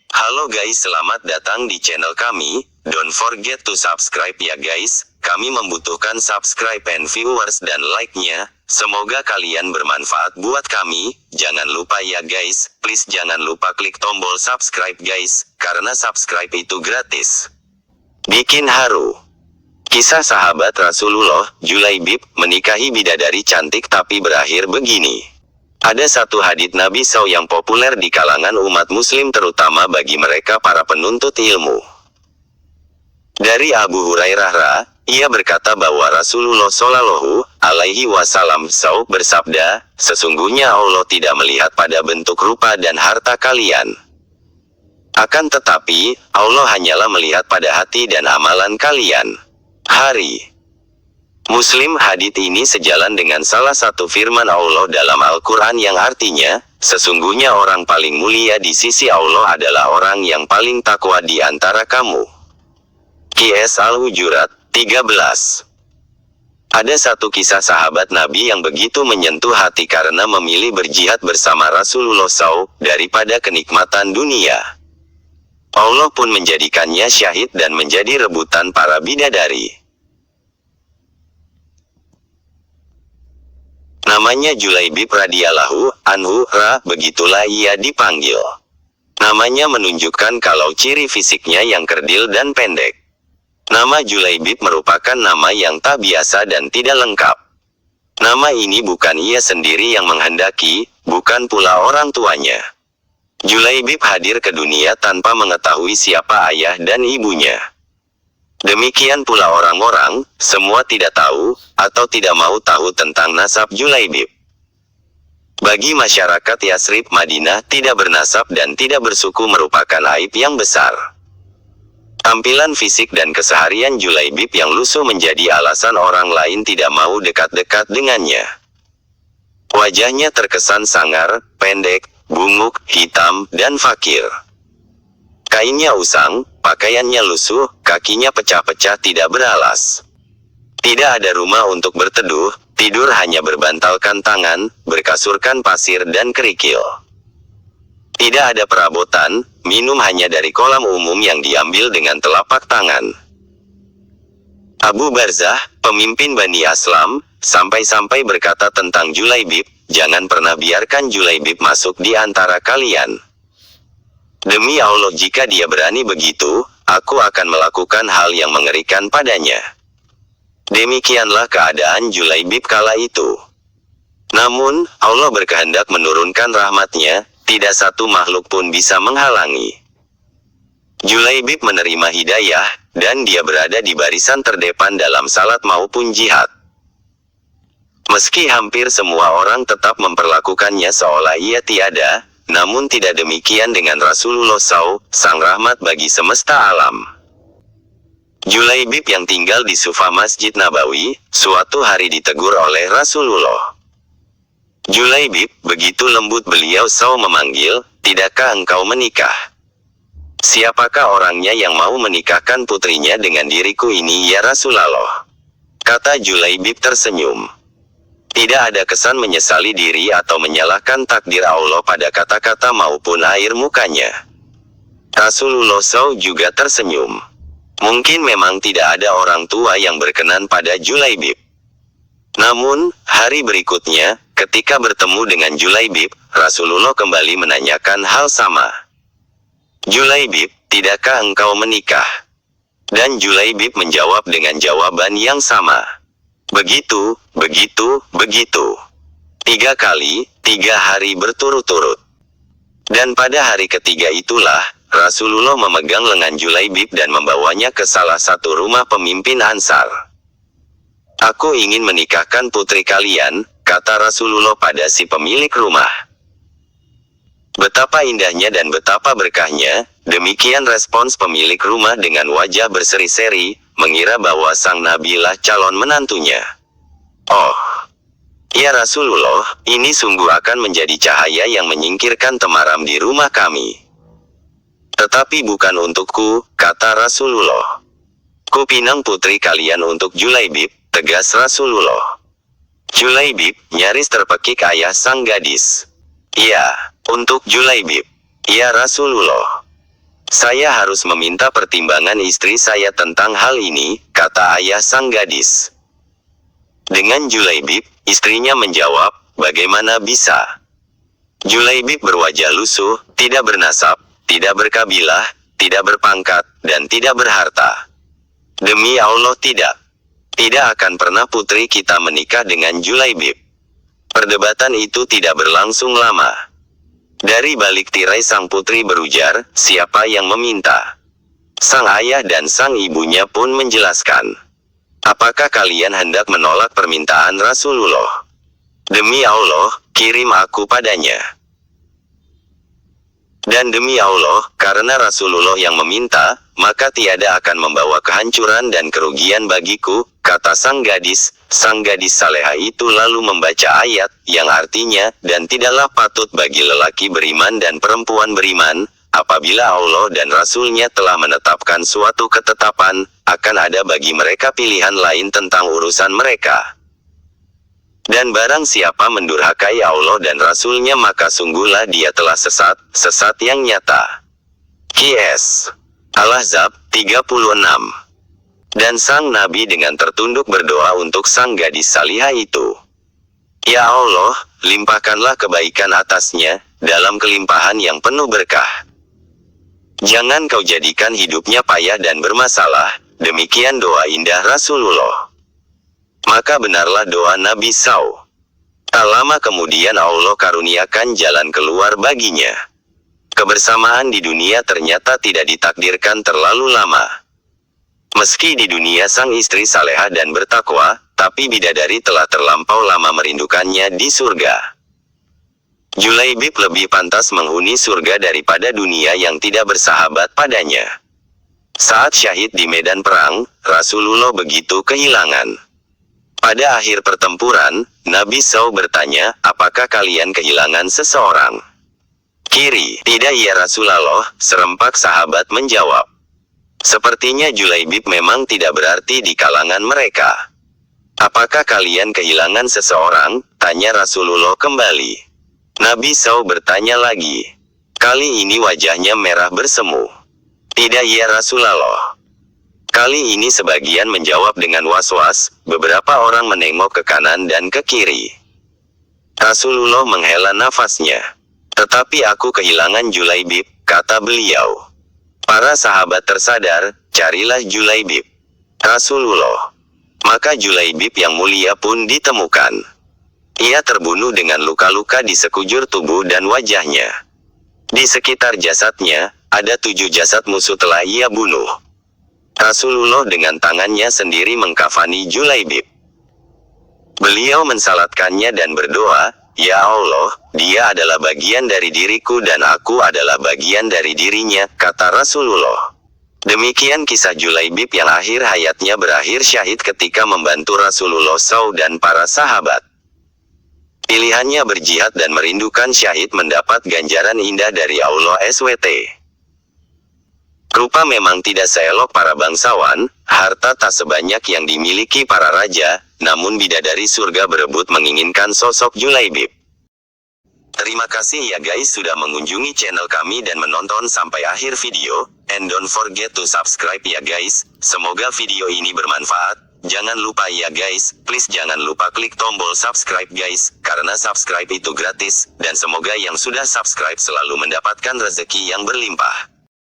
Halo guys, selamat datang di channel kami. Don't forget to subscribe ya guys. Kami membutuhkan subscribe and viewers dan like-nya. Semoga kalian bermanfaat buat kami. Jangan lupa ya guys, please jangan lupa klik tombol subscribe guys, karena subscribe itu gratis. Bikin haru. Kisah sahabat Rasulullah, Julaibib, menikahi bidadari cantik tapi berakhir begini. Ada satu hadits Nabi SAW yang populer di kalangan umat muslim terutama bagi mereka para penuntut ilmu. Dari Abu Hurairah, ia berkata bahwa Rasulullah Shallallahu Alaihi Wasallam bersabda, sesungguhnya Allah tidak melihat pada bentuk rupa dan harta kalian. Akan tetapi, Allah hanyalah melihat pada hati dan amalan kalian. Hari Muslim, hadits ini sejalan dengan salah satu firman Allah dalam Al-Quran yang artinya, sesungguhnya orang paling mulia di sisi Allah adalah orang yang paling takwa di antara kamu. Qs Al-Hujurat 13. Ada satu kisah sahabat Nabi yang begitu menyentuh hati karena memilih berjihad bersama Rasulullah SAW daripada kenikmatan dunia. Allah pun menjadikannya syahid dan menjadi rebutan para bidadari. Namanya Julaibib radhiyallahu anhu, begitulah ia dipanggil. Namanya menunjukkan kalau ciri fisiknya yang kerdil dan pendek. Nama Julaibib merupakan nama yang tak biasa dan tidak lengkap. Nama ini bukan ia sendiri yang menghendaki, bukan pula orang tuanya. Julaibib hadir ke dunia tanpa mengetahui siapa ayah dan ibunya. Demikian pula orang-orang, semua tidak tahu, atau tidak mau tahu tentang nasab Julaibib. Bagi masyarakat Yasrib Madinah, tidak bernasab dan tidak bersuku merupakan aib yang besar. Tampilan fisik dan keseharian Julaibib yang lusuh menjadi alasan orang lain tidak mau dekat-dekat dengannya. Wajahnya terkesan sangar, pendek, bunguk, hitam, dan fakir. Kainnya usang, pakaiannya lusuh, kakinya pecah-pecah tidak beralas. Tidak ada rumah untuk berteduh, tidur hanya berbantalkan tangan, berkasurkan pasir dan kerikil. Tidak ada perabotan, minum hanya dari kolam umum yang diambil dengan telapak tangan. Abu Barzah, pemimpin Bani Aslam, sampai-sampai berkata tentang Julaibib, jangan pernah biarkan Julaibib masuk di antara kalian. Demi Allah jika dia berani begitu, aku akan melakukan hal yang mengerikan padanya. Demikianlah keadaan Julaibib kala itu. Namun, Allah berkehendak menurunkan rahmatnya, tidak satu makhluk pun bisa menghalangi. Julaibib menerima hidayah, dan dia berada di barisan terdepan dalam salat maupun jihad. Meski hampir semua orang tetap memperlakukannya seolah ia tiada, namun tidak demikian dengan Rasulullah SAW, sang rahmat bagi semesta alam. Julaibib yang tinggal di Sufa Masjid Nabawi, suatu hari ditegur oleh Rasulullah. Julaibib, begitu lembut beliau SAW memanggil, tidakkah engkau menikah? Siapakah orangnya yang mau menikahkan putrinya dengan diriku ini ya Rasulullah? Kata Julaibib tersenyum. Tidak ada kesan menyesali diri atau menyalahkan takdir Allah pada kata-kata maupun air mukanya. Rasulullah SAW juga tersenyum. Mungkin memang tidak ada orang tua yang berkenan pada Julaibib. Namun, hari berikutnya, ketika bertemu dengan Julaibib, Rasulullah kembali menanyakan hal sama. Julaibib, tidakkah engkau menikah? Dan Julaibib menjawab dengan jawaban yang sama. Begitu, begitu, begitu. 3 kali, 3 hari berturut-turut. Dan pada hari ketiga itulah, Rasulullah memegang lengan Julaibib dan membawanya ke salah satu rumah pemimpin Ansar. Aku ingin menikahkan putri kalian, kata Rasulullah pada si pemilik rumah. Betapa indahnya dan betapa berkahnya, demikian respons pemilik rumah dengan wajah berseri-seri, mengira bahwa sang nabilah calon menantunya. Oh, ya Rasulullah, ini sungguh akan menjadi cahaya yang menyingkirkan temaram di rumah kami. Tetapi bukan untukku, kata Rasulullah. Kupinang putri kalian untuk Julaibib, tegas Rasulullah. Julaibib, nyaris terpekik ayah sang gadis. Iya, untuk Julaibib. Ya Rasulullah. Saya harus meminta pertimbangan istri saya tentang hal ini, kata ayah sang gadis. Dengan Julaibib, istrinya menjawab, bagaimana bisa? Julaibib berwajah lusuh, tidak bernasab, tidak berkabilah, tidak berpangkat, dan tidak berharta. Demi Allah tidak. Tidak akan pernah putri kita menikah dengan Julaibib. Perdebatan itu tidak berlangsung lama. Dari balik tirai sang putri berujar, siapa yang meminta? Sang ayah dan sang ibunya pun menjelaskan. Apakah kalian hendak menolak permintaan Rasulullah? Demi Allah, kirim aku padanya. Dan demi Allah, karena Rasulullah yang meminta, maka tiada akan membawa kehancuran dan kerugian bagiku, kata sang gadis. Sang gadis saleha itu lalu membaca ayat, yang artinya, dan tidaklah patut bagi lelaki beriman dan perempuan beriman, apabila Allah dan Rasul-Nya telah menetapkan suatu ketetapan, akan ada bagi mereka pilihan lain tentang urusan mereka. Dan barang siapa mendurhakai Allah dan Rasul-Nya maka sungguhlah dia telah sesat, sesat yang nyata. Qs. Al-Ahzab 36. Dan sang Nabi dengan tertunduk berdoa untuk sang gadis salihah itu. Ya Allah, limpahkanlah kebaikan atasnya, dalam kelimpahan yang penuh berkah. Jangan kau jadikan hidupnya payah dan bermasalah, demikian doa indah Rasulullah. Maka benarlah doa Nabi SAW. Tak lama kemudian Allah karuniakan jalan keluar baginya. Kebersamaan di dunia ternyata tidak ditakdirkan terlalu lama. Meski di dunia sang istri saleha dan bertakwa, tapi bidadari telah terlampau lama merindukannya di surga. Julaibib lebih pantas menghuni surga daripada dunia yang tidak bersahabat padanya. Saat syahid di medan perang, Rasulullah begitu kehilangan. Pada akhir pertempuran, Nabi SAW bertanya, apakah kalian kehilangan seseorang? Kiri, tidak ya Rasulullah, serempak sahabat menjawab. Sepertinya Julaibib memang tidak berarti di kalangan mereka. Apakah kalian kehilangan seseorang? Tanya Rasulullah kembali. Nabi SAW bertanya lagi. Kali ini wajahnya merah bersemu. Tidak ya Rasulullah. Kali ini sebagian menjawab dengan was-was, beberapa orang menengok ke kanan dan ke kiri. Rasulullah menghela nafasnya. Tetapi aku kehilangan Julaibib, kata beliau. Para sahabat tersadar, carilah Julaibib. Rasulullah. Maka Julaibib yang mulia pun ditemukan. Ia terbunuh dengan luka-luka di sekujur tubuh dan wajahnya. Di sekitar jasadnya, ada 7 jasad musuh telah ia bunuh. Rasulullah dengan tangannya sendiri mengkafani Julaibib. Beliau mensalatkannya dan berdoa, Ya Allah, dia adalah bagian dari diriku dan aku adalah bagian dari dirinya, kata Rasulullah. Demikian kisah Julaibib yang akhir hayatnya berakhir syahid ketika membantu Rasulullah SAW dan para sahabat. Pilihannya berjihad dan merindukan syahid mendapat ganjaran indah dari Allah SWT. Rupa memang tidak seelok para bangsawan, harta tak sebanyak yang dimiliki para raja, namun bidadari surga berebut menginginkan sosok Julaibib. Terima kasih ya guys sudah mengunjungi channel kami dan menonton sampai akhir video, and don't forget to subscribe ya guys, semoga video ini bermanfaat. Jangan lupa ya guys, please jangan lupa klik tombol subscribe guys, karena subscribe itu gratis, dan semoga yang sudah subscribe selalu mendapatkan rezeki yang berlimpah.